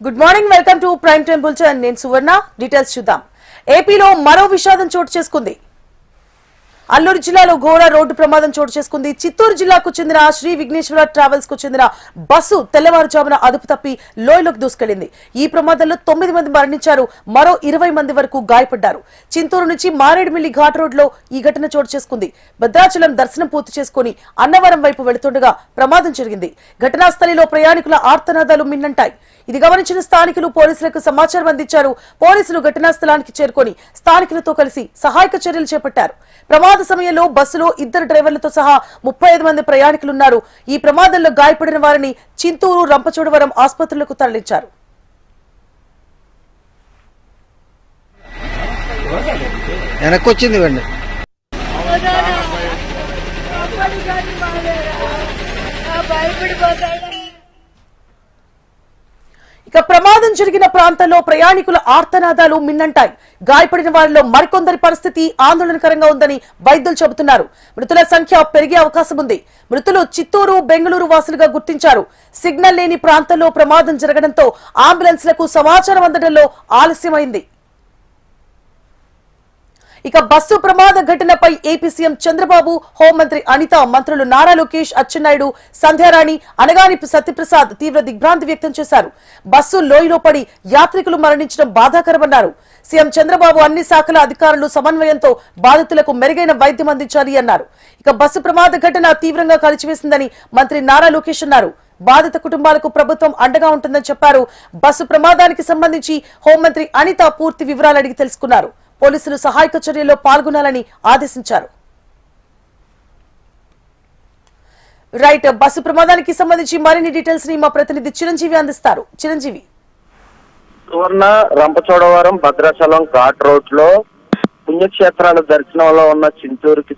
Good morning, welcome to prime time bulletin. నేను సువర్ణ. Details చూద్దాం. ఏపీలో మరో విషాదం చోటు చేసుకుంది. అల్లూరు జిల్లాలో ఘోర రోడ్డు ప్రమాదం చోటు చేసుకుంది. చిత్తూరు జిల్లాకు చెందిన శ్రీ విఘ్నేశ్వర ట్రావెల్స్ కు చెందిన బస్సు తెల్లవారుజామున అదుపు తప్పి లోయలోకి దూసుకెళ్లింది. ఈ ప్రమాదంలో 9 మంది మరణించారు, మరో 20 మంది వరకు గాయపడ్డారు. చింతూరు నుంచి మారేడుమిల్లి ఘాట్ రోడ్ లో ఈ ఘటన చోటు చేసుకుంది. భద్రాచలం దర్శనం పూర్తి చేసుకుని అన్నవరం వైపు వెళుతుండగా ప్రమాదం జరిగింది. ఘటనా స్థలిలో ప్రయాణికుల ఆర్తనాదాలు మిన్నంటాయి. ఇది గమనించిన స్థానికులు పోలీసులకు సమాచారం అందించారు. పోలీసులు ఘటనా స్థలానికి చేరుకొని స్థానికులతో కలిసి సహాయక చర్యలు చేపట్టారు. ప్రమాద సమయంలో బస్సులో 2 డ్రైవర్లతో సహా 35 మంది ప్రయాణికులున్నారు. ఈ ప్రమాదంలో గాయపడిన వారిని చింతూరు, రంపచోడవరం ఆసుపత్రులకు తరలించారు. ఇక ప్రమాదం జరిగిన ప్రాంతంలో ప్రయాణికుల ఆర్తనాదాలు మిన్నంటాయి. గాయపడిన వారిలో మరికొందరి పరిస్థితి ఆందోళనకరంగా ఉందని వైద్యులు చెబుతున్నారు. మృతుల సంఖ్య పెరిగే అవకాశం ఉంది. మృతులు చిత్తూరు, బెంగళూరు వాసులుగా గుర్తించారు. సిగ్నల్ లేని ప్రాంతంలో ప్రమాదం జరగడంతో అంబులెన్స్లకు సమాచారం అందడంలో ఆలస్యమైంది. ఇక బస్సు ప్రమాద ఘటనపై ఏపీ సీఎం చంద్రబాబు, హోంమంత్రి అనిత, మంత్రులు నారా లోకేష్, అచ్చెన్నాయుడు, సంధ్యారాణి, అనగాని సత్యప్రసాద్ తీవ్ర దిగ్భ్రాంతి వ్యక్తం చేశారు. బస్సు లోయలో పడి యాత్రికులు మరణించడం బాధాకరమన్నారు. సీఎం చంద్రబాబు అన్ని శాఖల అధికారులు సమన్వయంతో బాధితులకు మెరుగైన వైద్యం అందించాలి అన్నారు. ఇక బస్సు ప్రమాద ఘటన తీవ్రంగా కలిచివేసిందని మంత్రి నారా లోకేష్ అన్నారు. బాధిత కుటుంబాలకు ప్రభుత్వం అండగా ఉంటుందని చెప్పారు. బస్సు ప్రమాదానికి సంబంధించి హోంమంత్రి అనిత పూర్తి వివరాలు అడిగి తెలుసుకున్నారు. పోలీసులు సహాయక చర్యల్లో పాల్గొనాలని ఆదేశించారు. రైట్, బస్సు ప్రమాదానికి సంబంధించి మరిన్ని డీటెయిల్స్ ని మా ప్రతినిధి చిరంజీవి అందిస్తారు. చిరంజీవి. సువర్ణ, రంపచోడవరం భద్రాచలం ఘాట్ రోడ్ లో పుణ్యక్షేత్రాల దర్శనంలో ఉన్న చిత్తూరుకి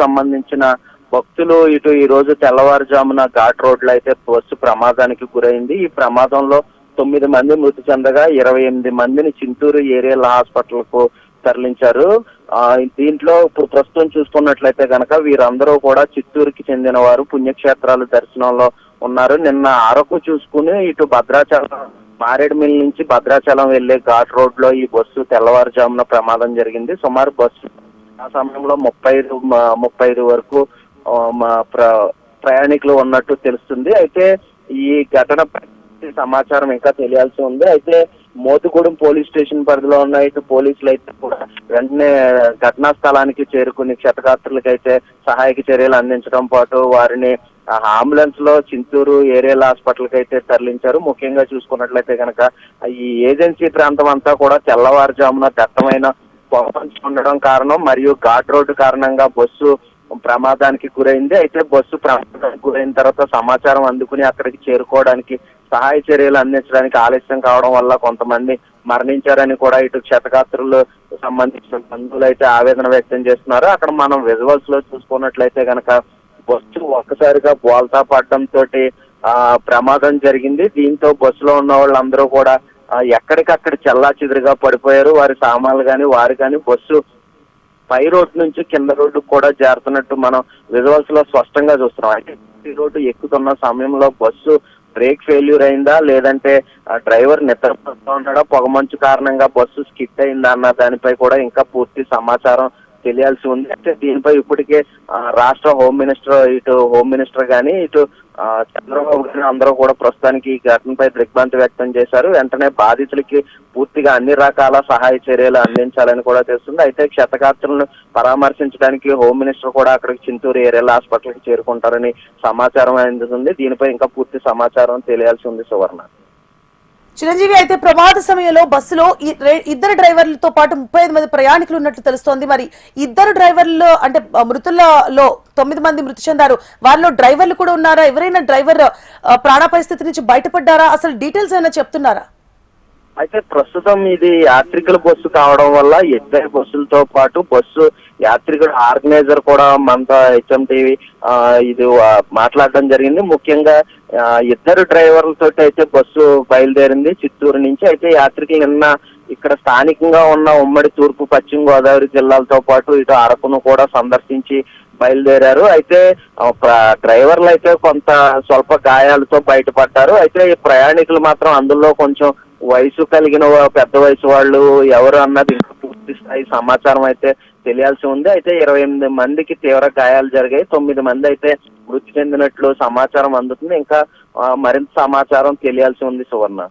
సంబంధించిన భక్తులు ఇటు ఈ రోజు తెల్లవారుజామున ఘాట్ రోడ్ లో అయితే బస్సు ప్రమాదానికి గురైంది. ఈ ప్రమాదంలో 9 మంది మృతి చెందగా 28 మందిని చింతూరు ఏరియల్ హాస్పిటల్ కు తరలించారు. దీంట్లో ఇప్పుడు ప్రస్తుతం చూసుకున్నట్లయితే గనక వీరందరూ కూడా చిత్తూరుకి చెందిన వారు. పుణ్యక్షేత్రాల దర్శనంలో ఉన్నారు. నిన్న అరకు చూసుకుని ఇటు భద్రాచలం, మారేడుమిల్లి నుంచి భద్రాచలం వెళ్లే ఘాట్ రోడ్ లో ఈ బస్సు తెల్లవారుజామున ప్రమాదం జరిగింది. సుమారు బస్సు ఆ సమయంలో 35 వరకు ప్రయాణికులు ఉన్నట్టు తెలుస్తుంది. అయితే ఈ ఘటన సమాచారం ఇంకా తెలియాల్సి ఉంది. అయితే మోతుగూడెం పోలీస్ స్టేషన్ పరిధిలో ఉన్న ఇటు పోలీసులు అయితే కూడా వెంటనే ఘటనా స్థలానికి చేరుకుని క్షతగాత్రులకైతే సహాయక చర్యలు అందించడం పాటు వారిని అంబులెన్స్ లో చింతూరు ఏరియల్ హాస్పిటల్ కి అయితే తరలించారు. ముఖ్యంగా చూసుకున్నట్లయితే కనుక ఈ ఏజెన్సీ ప్రాంతం అంతా కూడా తెల్లవారుజామున దట్టమైన పొగమంచు ఉండడం కారణం మరియు ఘాట్ రోడ్డు కారణంగా బస్సు ప్రమాదానికి గురైంది. అయితే బస్సు ప్రమాదానికి గురైన తర్వాత సమాచారం అందుకుని అక్కడికి చేరుకోవడానికి సహాయ చర్యలు అందించడానికి ఆలస్యం కావడం వల్ల కొంతమంది మరణించారని కూడా ఇటు క్షతగాత్రులు సంబంధించిన బంధువులు అయితే ఆవేదన వ్యక్తం చేస్తున్నారు. అక్కడ మనం విజువల్స్ లో చూసుకున్నట్లయితే కనుక బస్సు ఒక్కసారిగా బోల్తా పడడంతో ప్రమాదం జరిగింది. దీంతో బస్సులో ఉన్న వాళ్ళందరూ కూడా ఎక్కడికక్కడ చెల్లా చెదురుగా పడిపోయారు. వారి సామాన్లు కానీ వారు కానీ బస్సు పై రోడ్డు నుంచి కింద రోడ్డు కూడా జారుతున్నట్టు మనం విజువల్స్ లో స్పష్టంగా చూస్తున్నాం. అయితే ఈ రోడ్డు ఎక్కుతున్న సమయంలో బస్సు బ్రేక్ ఫెయిల్యూర్ అయిందా లేదంటే డ్రైవర్ నిద్రపోతూ ఉన్నాడా, పొగమంచు కారణంగా బస్సు స్కిడ్ అయిందా అన్న దానిపై కూడా ఇంకా పూర్తి సమాచారం తెలియాల్సి ఉంది. అయితే దీనిపై ఇప్పటికే రాష్ట్ర హోమ్ మినిస్టర్ గాని ఇటు చంద్రబాబు గాని అందరూ కూడా ప్రస్తుతానికి ఈ ఘటనపై దిగ్భ్రాంతి వ్యక్తం చేశారు. వెంటనే బాధితులకి పూర్తిగా అన్ని రకాల సహాయ చర్యలు అందించాలని కూడా తెలుస్తుంది. అయితే క్షతగాత్రులను పరామర్శించడానికి హోమ్ మినిస్టర్ కూడా అక్కడికి చింతూరు ఏరియల్ హాస్పిటల్ కి చేరుకుంటారని సమాచారం అందుతుంది. దీనిపై ఇంకా పూర్తి సమాచారం తెలియాల్సి ఉంది. సువర్ణ. చిరంజీవి, అయితే ప్రమాద సమయంలో బస్సులో 2 డ్రైవర్లతో పాటు 35 మంది ప్రయాణికులు ఉన్నట్లు తెలుస్తోంది. మరి 2 డ్రైవర్లు అంటే మృతులలో 9 మంది మృతి చెందారు. వారిలో డ్రైవర్లు కూడా ఉన్నారా? ఎవరైనా డ్రైవర్ ప్రాణాపాయ స్థితి నుంచి బయటపడ్డారా? అసలు డీటెయిల్స్ ఏమైనా చెప్తున్నారా? అయితే ప్రస్తుతం ఇది యాత్రికుల బస్సు కావడం వల్ల 2 బస్సులతో పాటు బస్సు యాత్రికుడు ఆర్గనైజర్ కూడా మనతో హెచ్ఎంటీవీ ఇది మాట్లాడడం జరిగింది. ముఖ్యంగా 2 డ్రైవర్లతో అయితే బస్సు బయలుదేరింది చిత్తూరు నుంచి. అయితే యాత్రికులు నిన్న ఇక్కడ స్థానికంగా ఉన్న ఉమ్మడి తూర్పు పశ్చిమ గోదావరి జిల్లాలతో పాటు ఇటు అరకును కూడా సందర్శించి బయలుదేరారు. అయితే డ్రైవర్లు అయితే కొంత స్వల్ప గాయాలతో బయటపడ్డారు. అయితే ఈ ప్రయాణికులు మాత్రం అందులో కొంచెం వయసు కలిగిన పెద్ద వయసు వాళ్ళు ఎవరు అన్నది ఇంకా పూర్తి స్థాయి సమాచారం అయితే తెలియాల్సి ఉంది. అయితే 28 మందికి తీవ్ర గాయాలు జరిగాయి. 9 మంది అయితే మృతి చెందినట్లు సమాచారం అందుతుంది. ఇంకా మరింత సమాచారం తెలియాల్సి ఉంది Suvarna.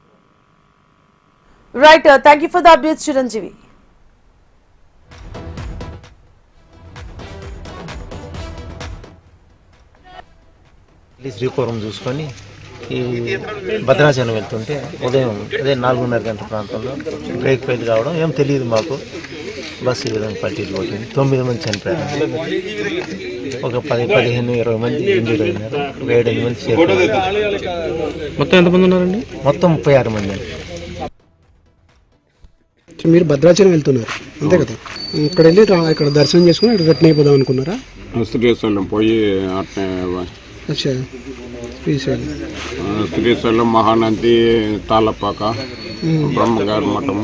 Right, thank you for the updates Chiranjeevi. Sripuram చూసుకొని ఈ భద్రాచలం వెళ్తుంటే ఉదయం అదే 4:30 గంటల ప్రాంతంలో బ్రేక్ ఫెయిల్ కావడం ఏం తెలియదు మాకు. బస్సు ఈ విధంగా పల్టీలు కొట్టింది. 9 మంది చనిపోయారు. ఒక 10-15-20 మంది ఇంజూర్ అయినారు. 7-8 మంది చేరుకున్నారు. మొత్తం ఎంతమంది ఉన్నారండి? మొత్తం 36 మంది అండి. మీరు భద్రాచలం వెళ్తున్నారు అంతే కదా? ఇక్కడ వెళ్ళి ఇక్కడ దర్శనం చేసుకుని ఇక్కడ రిటర్న్ అయిపోదాం అనుకున్నారా? శ్రీశైలం పోయి అట్నే అచ్చా, శ్రీశైలం, శ్రీశైలం, మహానంది, తాళపాక, బ్రహ్మగారి మఠం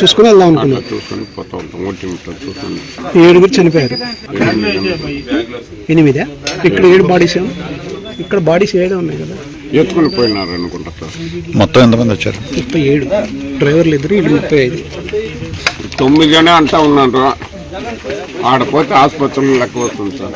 చూసుకుని వెళ్దాం అనుకున్నారు. చూసుకొని పోతా ఉంటాం. ఒంటిమిట్ట చూసుకొని 7 చనిపోయారు. 8 ఇక్కడ 7 బాడీస్, ఇక్కడ బాడీస్ 7 ఉన్నాయి కదా? ఎత్తుకుని పోయినారు అనుకుంటా సార్. మొత్తం ఎంతమంది వచ్చారు? 37 డ్రైవర్లు ఇద్దరు, ఇది 35. 9 అంటా ఉన్నారు. ఆడపోతే ఆసుపత్రులు లెక్క వస్తుంది సార్.